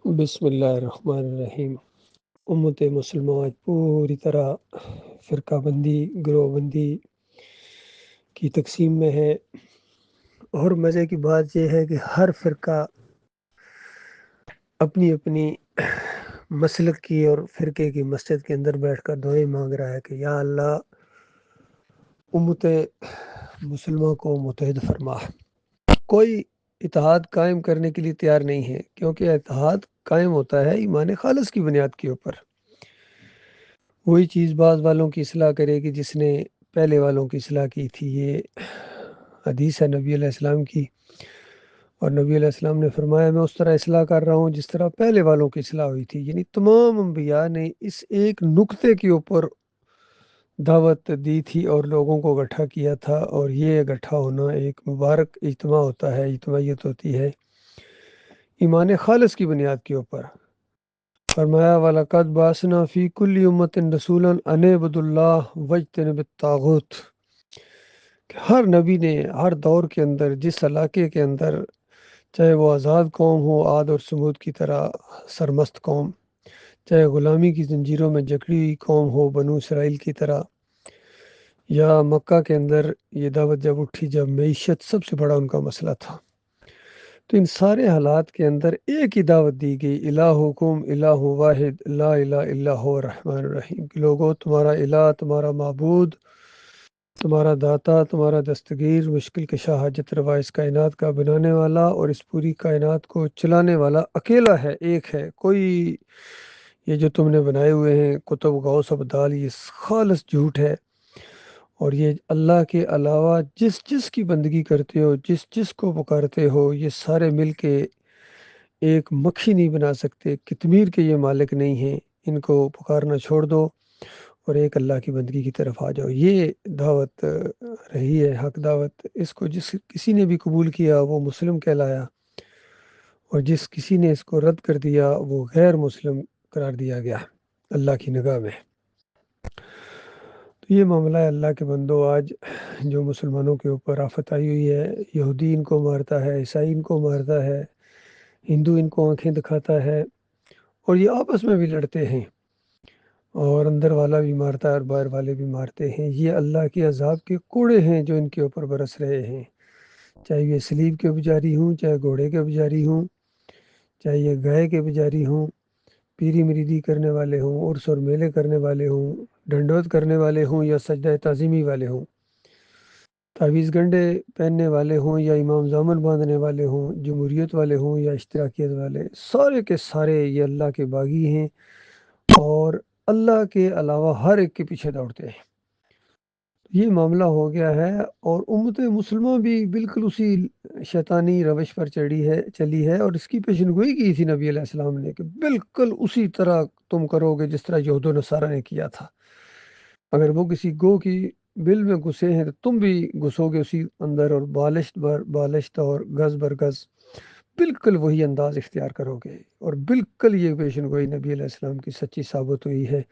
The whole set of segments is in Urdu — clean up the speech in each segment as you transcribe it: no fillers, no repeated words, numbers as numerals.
بسم اللہ الرحمن الرحیم۔ امت مسلمہ آج پوری طرح فرقہ بندی، گروہ بندی کی تقسیم میں ہے، اور مزے کی بات یہ ہے کہ ہر فرقہ اپنی اپنی مسلک کی اور فرقے کی مسجد کے اندر بیٹھ کر دعائیں مانگ رہا ہے کہ یا اللہ امت مسلمہ کو متحد فرما۔ کوئی اتحاد قائم کرنے کے لیے تیار نہیں ہے، کیونکہ اتحاد قائم ہوتا ہے ایمان خالص کی بنیاد کے اوپر۔ وہی چیز بعض والوں کی اصلاح کرے گی جس نے پہلے والوں کی اصلاح کی تھی۔ یہ حدیث ہے نبی علیہ السلام کی، اور نبی علیہ السلام نے فرمایا میں اس طرح اصلاح کر رہا ہوں جس طرح پہلے والوں کی اصلاح ہوئی تھی۔ یعنی تمام انبیاء نے اس ایک نقطے کے اوپر دعوت دی تھی اور لوگوں کو اکٹھا کیا تھا، اور یہ اکٹھا ہونا ایک مبارک اجتماع ہوتا ہے، اجتماعیت ہوتی ہے ایمان خالص کی بنیاد کے اوپر۔ فرمایا وَلَقَدْ بَعَثْنَا فِي كُلِّ أُمَّةٍ رَسُولًا أَنِ اعْبُدُوا اللَّهَ وَاجْتَنِبُوا الطَّاغُوتَ، کہ ہر نبی نے ہر دور کے اندر جس علاقے کے اندر، چاہے وہ آزاد قوم ہو عاد اور سمود کی طرح سرمست قوم، چاہے غلامی کی زنجیروں میں جکڑی ہوئی قوم ہو بنو اسرائیل کی طرح، یا مکہ کے اندر یہ دعوت جب اٹھی جب معیشت سب سے بڑا ان کا مسئلہ تھا، تو ان سارے حالات کے اندر ایک ہی دعوت دی گئی، الہکم الہ واحد لا الہ الا هو الرحمن الرحیم، کہ لوگو تمہارا الہ، تمہارا معبود، تمہارا داتا، تمہارا دستگیر، مشکل کشا، حاجت روا، اس کائنات کا بنانے والا اور اس پوری کائنات کو چلانے والا اکیلا ہے، ایک ہے۔ کوئی یہ جو تم نے بنائے ہوئے ہیں کتب غوث ابدال، یہ خالص جھوٹ ہے، اور یہ اللہ کے علاوہ جس جس کی بندگی کرتے ہو، جس جس کو پکارتے ہو، یہ سارے مل کے ایک مکھی نہیں بنا سکتے، قطمیر کے یہ مالک نہیں ہیں، ان کو پکارنا چھوڑ دو اور ایک اللہ کی بندگی کی طرف آ جاؤ۔ یہ دعوت رہی ہے، حق دعوت۔ اس کو جس کسی نے بھی قبول کیا وہ مسلم کہلایا، اور جس کسی نے اس کو رد کر دیا وہ غیر مسلم قرار دیا گیا اللہ کی نگاہ میں۔ تو یہ معاملہ ہے اللہ کے بندو، آج جو مسلمانوں کے اوپر آفت آئی ہوئی ہے، یہودی ان کو مارتا ہے، عیسائی ان کو مارتا ہے، ہندو ان کو آنکھیں دکھاتا ہے، اور یہ آپس میں بھی لڑتے ہیں، اور اندر والا بھی مارتا ہے اور باہر والے بھی مارتے ہیں۔ یہ اللہ کے عذاب کے کوڑے ہیں جو ان کے اوپر برس رہے ہیں، چاہے یہ سلیب کے پجاری ہوں، چاہے گھوڑے کے پجاری ہوں، چاہے یہ گائے کے پجاری ہوں، پیری مریدی کرنے والے ہوں، عرس اور میلے کرنے والے ہوں، ڈنڈوت کرنے والے ہوں، یا سجدہ تعظیمی والے ہوں، تعویذ گنڈے پہننے والے ہوں یا امام زامن باندھنے والے ہوں، جمہوریت والے ہوں یا اشتراکیت والے، سارے کے سارے یہ اللہ کے باغی ہیں، اور اللہ کے علاوہ ہر ایک کے پیچھے دوڑتے ہیں۔ یہ معاملہ ہو گیا ہے، اور امت مسلمہ بھی بالکل اسی شیطانی روش پر چلی ہے، اور اس کی پیشن گوئی کی تھی نبی علیہ السلام نے، کہ بالکل اسی طرح تم کرو گے جس طرح یہود و نصارہ نے کیا تھا۔ اگر وہ کسی گو کی بل میں گھسے ہیں تو تم بھی گھسو گے اسی اندر، اور بالشت بر بالشت اور گز بر گز بالکل وہی انداز اختیار کرو گے، اور بالکل یہ پیشن گوئی نبی علیہ السلام کی سچی ثابت ہوئی ہے۔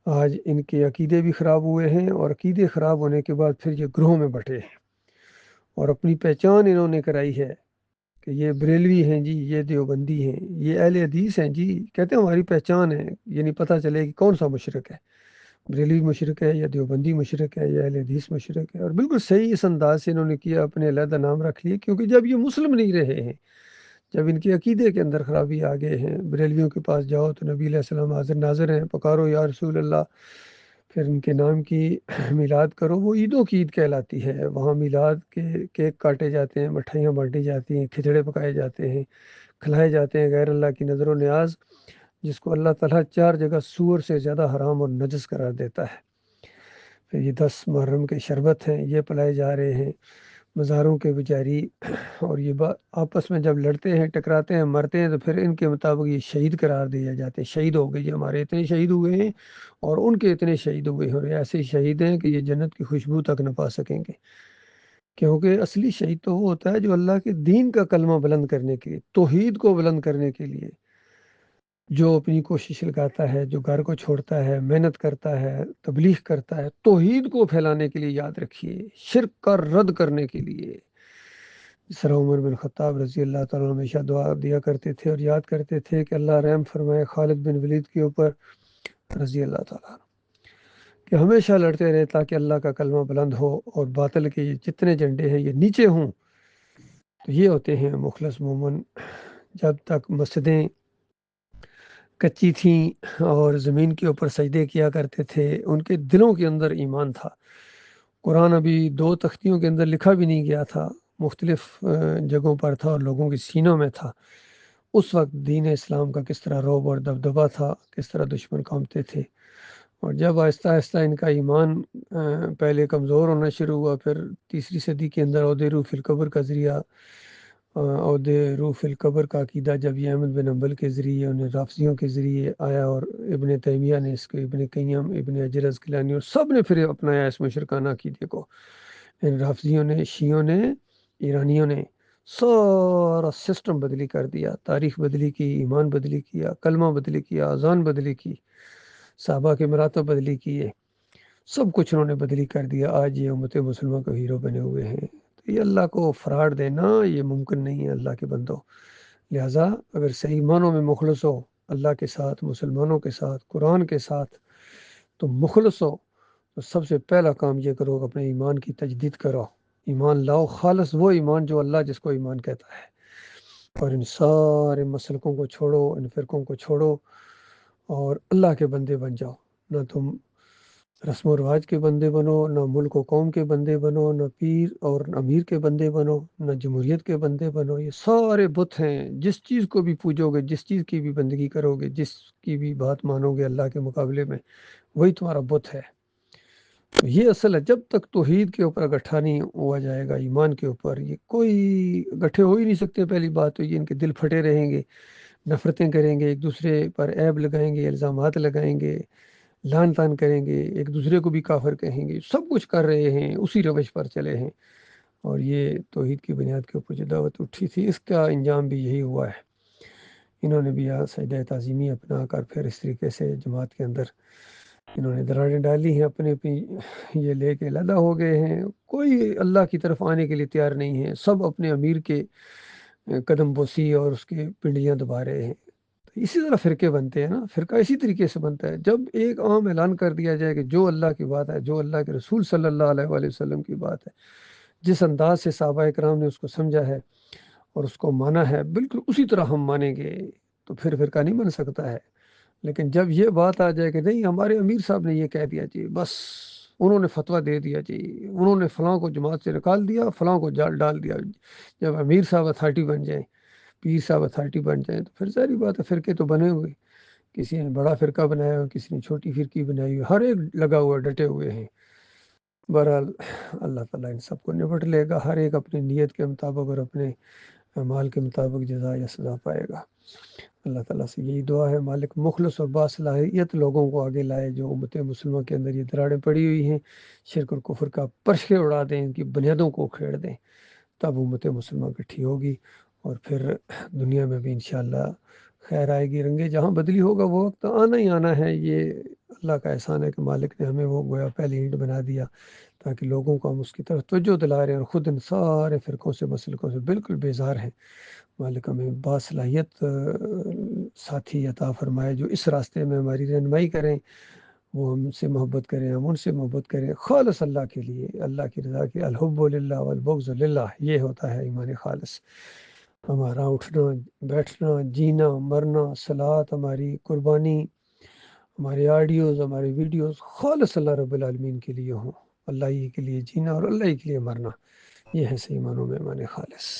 آج ان کے عقیدے بھی خراب ہوئے ہیں، اور عقیدے خراب ہونے کے بعد پھر یہ گروہوں میں بٹے ہیں، اور اپنی پہچان انہوں نے کرائی ہے کہ یہ بریلوی ہیں جی، یہ دیوبندی ہیں، یہ اہل حدیث ہیں جی، کہتے ہیں ہماری پہچان ہے، یعنی پتہ چلے کہ کون سا مشرک ہے، بریلوی مشرک ہے یا دیوبندی مشرک ہے یا اہل حدیث مشرک ہے۔ اور بالکل صحیح اس انداز سے انہوں نے کیا، اپنے علیحدہ نام رکھ لیے، کیونکہ جب یہ مسلم نہیں رہے ہیں، جب ان کے عقیدے کے اندر خرابی آ گئے ہیں، بریلویوں کے پاس جاؤ تو نبی علیہ السلام حاضر ناظر ہیں، پکارو یا رسول اللہ، پھر ان کے نام کی میلاد کرو، وہ عیدوں کی عید کہلاتی ہے، وہاں میلاد کے کیک کاٹے جاتے ہیں، مٹھائیاں بانٹی جاتی ہیں، کھچڑے پکائے جاتے ہیں، کھلائے جاتے ہیں غیر اللہ کی نظر و نیاز، جس کو اللہ تعالیٰ 4 جگہ سور سے زیادہ حرام اور نجس قرار دیتا ہے۔ پھر یہ 10 محرم کے شربت ہیں، یہ پلائے جا رہے ہیں، مزاروں کے پجاری، اور یہ آپس میں جب لڑتے ہیں، ٹکراتے ہیں، مرتے ہیں، تو پھر ان کے مطابق یہ شہید قرار دیے جاتے ہیں، شہید ہو گئے، یہ ہمارے اتنے شہید ہوئے ہیں اور ان کے اتنے شہید ہوئے ہیں، اور ایسے ہی شہید ہیں کہ یہ جنت کی خوشبو تک نہ پا سکیں گے، کیونکہ اصلی شہید تو وہ ہوتا ہے جو اللہ کے دین کا کلمہ بلند کرنے کے لیے، توحید کو بلند کرنے کے لیے جو اپنی کوشش لگاتا ہے، جو گھر کو چھوڑتا ہے، محنت کرتا ہے، تبلیغ کرتا ہے، توحید کو پھیلانے کے لیے، یاد رکھیے، شرک کا رد کرنے کے لیے، اس طرح عمر بن خطاب رضی اللہ تعالیٰ ہمیشہ دعا دیا کرتے تھے اور یاد کرتے تھے کہ اللہ رحم فرمائے خالد بن ولید کے اوپر رضی اللہ تعالیٰ، کہ ہمیشہ لڑتے رہے تاکہ اللہ کا کلمہ بلند ہو اور باطل کے یہ جتنے جھنڈے ہیں یہ نیچے ہوں۔ تو یہ ہوتے ہیں مخلص مومن۔ جب تک مسجدیں کچی تھیں اور زمین کے اوپر سجدے کیا کرتے تھے، ان کے دلوں کے اندر ایمان تھا۔ قرآن ابھی 2 تختیوں کے اندر لکھا بھی نہیں گیا تھا، مختلف جگہوں پر تھا اور لوگوں کے سینوں میں تھا۔ اس وقت دین اسلام کا کس طرح رعب اور دبدبا تھا، کس طرح دشمن کامتے تھے۔ اور جب آہستہ آہستہ ان کا ایمان پہلے کمزور ہونا شروع ہوا، پھر 3 صدی کے اندر عہد روح فی القبر کا ذریعہ، عہد روح فی القبر کا عقیدہ جب یہ احمد بن حنبل کے ذریعے، انہیں رافضیوں کے ذریعے آیا، اور ابن تیمیہ نے اس کو، ابن قیم، ابن حجر عسقلانی، اور سب نے پھر اپنایا اس مشرکانہ عقیدے کو۔ ان رافضیوں نے، شیعوں نے، ایرانیوں نے سارا سسٹم بدلی کر دیا، تاریخ بدلی کی، ایمان بدلی کیا، کلمہ بدلی کیا، اذان بدلی کی، صحابہ کے مراتب بدلی کیے، سب کچھ انہوں نے بدلی کر دیا۔ آج یہ امت مسلمہ کو ہیرو بنے ہوئے ہیں۔ تو یہ اللہ کو فراڈ دینا یہ ممکن نہیں ہے اللہ کے بندوں۔ لہٰذا اگر صحیح معنوں میں مخلص ہو اللہ کے ساتھ، مسلمانوں کے ساتھ، قرآن کے ساتھ، تو مخلص ہو تو سب سے پہلا کام یہ کرو کہ اپنے ایمان کی تجدید کرو، ایمان لاؤ، خالص وہ ایمان جو اللہ جس کو ایمان کہتا ہے، اور ان سارے مسلکوں کو چھوڑو، ان فرقوں کو چھوڑو اور اللہ کے بندے بن جاؤ۔ نہ تم رسم و رواج کے بندے بنو، نہ ملک و قوم کے بندے بنو، نہ پیر اور امیر کے بندے بنو، نہ جمہوریت کے بندے بنو۔ یہ سارے بت ہیں، جس چیز کو بھی پوجو گے، جس چیز کی بھی بندگی کرو گے، جس کی بھی بات مانو گے اللہ کے مقابلے میں، وہی تمہارا بت ہے۔ تو یہ اصل ہے، جب تک توحید کے اوپر گٹھا نہیں ہوا جائے گا، ایمان کے اوپر یہ کوئی گٹھے ہو ہی نہیں سکتے۔ پہلی بات تو یہ ان کے دل پھٹے رہیں گے، نفرتیں کریں گے، ایک دوسرے پر عیب لگائیں گے، الزامات لگائیں گے، لان تان کریں گے، ایک دوسرے کو بھی کافر کہیں گے، سب کچھ کر رہے ہیں، اسی روش پر چلے ہیں۔ اور یہ توحید کی بنیاد کے اوپر جو دعوت اٹھی تھی، اس کا انجام بھی یہی ہوا ہے۔ انہوں نے بھی سجدہ تعظیمی اپنا کر پھر اس طریقے سے جماعت کے اندر انہوں نے دراڑیں ڈالی ہیں، اپنے یہ لے کے لدا ہو گئے ہیں۔ کوئی اللہ کی طرف آنے کے لیے تیار نہیں ہے، سب اپنے امیر کے قدم بوسی اور اس کے پنڈلیاں دبا رہے ہیں۔ اسی طرح فرقے بنتے ہیں نا، فرقہ اسی طریقے سے بنتا ہے، جب ایک عام اعلان کر دیا جائے کہ جو اللہ کی بات ہے، جو اللہ کے رسول صلی اللہ علیہ وآلہ وسلم کی بات ہے، جس انداز سے صحابہ اکرام نے اس کو سمجھا ہے اور اس کو مانا ہے، بالکل اسی طرح ہم مانیں گے، تو پھر فرقہ نہیں بن سکتا ہے۔ لیکن جب یہ بات آ جائے کہ نہیں ہمارے امیر صاحب نے یہ کہہ دیا جی، بس انہوں نے فتویٰ دے دیا جی، انہوں نے فلاں کو جماعت سے نکال دیا، فلاں کو جال ڈال دیا، جب امیر صاحب اتھارٹی بن جائیں، پیر صاحب اتھارٹی بن جائیں، تو پھر ظاہری بات ہے فرقے تو بنے ہوئے، کسی نے بڑا فرقہ بنایا ہو، کسی نے چھوٹی فرقی بنائی ہوئی، ہر ایک لگا ہوا ڈٹے ہوئے ہیں۔ بہرحال اللہ تعالیٰ ان سب کو نپٹ لے گا، ہر ایک اپنی نیت کے مطابق اور اپنے اعمال کے مطابق جزا یا سزا پائے گا۔ اللہ تعالیٰ سے یہی دعا ہے مالک مخلص اور باصلاحیت لوگوں کو آگے لائے، جو امت مسلمہ کے اندر یہ دراڑیں پڑی ہوئی ہیں، شرک اور کفر کا پرچے اڑا دیں، ان کی بنیادوں کو کھیڑ دیں، تب امت مسلمہ گٹھی ہوگی، اور پھر دنیا میں بھی انشاءاللہ خیر آئے گی۔ رنگے جہاں بدلی ہوگا وہ وقت آنا ہی آنا ہے، یہ اللہ کا احسان ہے کہ مالک نے ہمیں وہ گویا پہلی اینٹ بنا دیا، تاکہ لوگوں کو ہم اس کی طرف توجہ دلا رہے ہیں، اور خود ان سارے فرقوں سے، مسلکوں سے بالکل بیزار ہیں۔ مالک ہمیں باصلاحیت ساتھی عطا فرمائے جو اس راستے میں ہماری رہنمائی کریں، وہ ہم سے محبت کریں، ہم ان سے محبت کریں، خالص اللہ کے لیے، اللہ کی رضا کے، الحب للہ والبغض للہ، یہ ہوتا ہے ایمان خالص۔ ہمارا اٹھنا، بیٹھنا، جینا، مرنا، صلوات، ہماری قربانی، ہمارے آڈیوز، ہمارے ویڈیوز خالص اللہ رب العالمین کے لیے ہوں، اللہ ہی کے لیے جینا اور اللہ ہی کے لیے مرنا، یہ ہے صحیح معنوں میں ایمان خالص۔